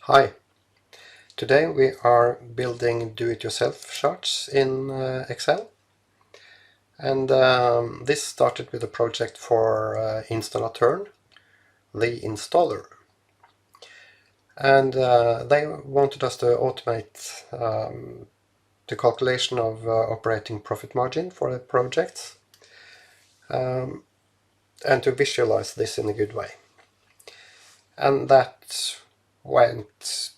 Hi, today we are building do-it-yourself charts in Excel, and this started with a project for Installateur, the installer, and they wanted us to automate the calculation of operating profit margin for the projects and to visualize this in a good way. And that went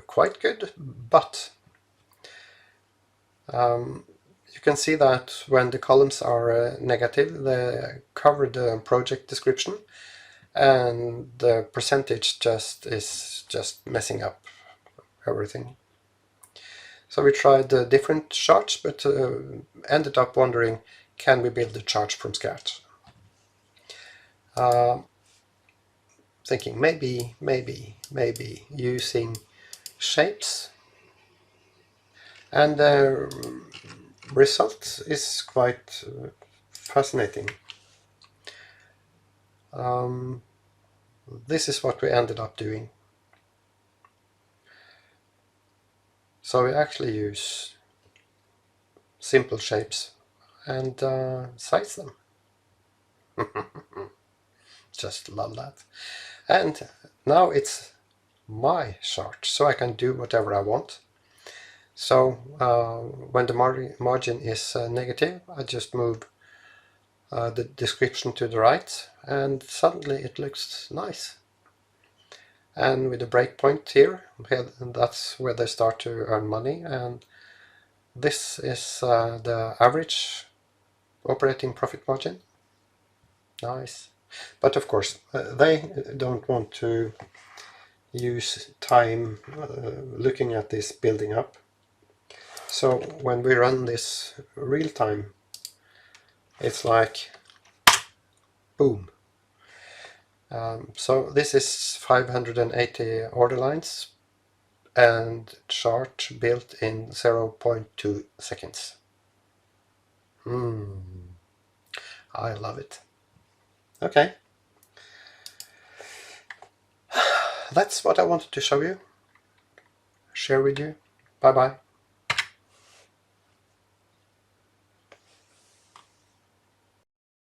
quite good, but you can see that when the columns are negative, they cover the project description, and the percentage is just messing up everything. So we tried different charts, but ended up wondering, can we build the chart from scratch? Thinking maybe using shapes, and the result is quite fascinating. This is what we ended up doing. So we actually use simple shapes and size them. Just love that. And now it's my chart, so I can do whatever I want. So when the margin is negative, I just move the description to the right, and suddenly it looks nice. And with the breakpoint here, that's where they start to earn money, and this is the average operating profit margin. Nice. But of course, they don't want to use time looking at this building up. So when we run this real time, it's like boom. So this is 580 order lines and chart built in 0.2 seconds. I love it. Okay. That's what I wanted to show you, share with you. Bye bye.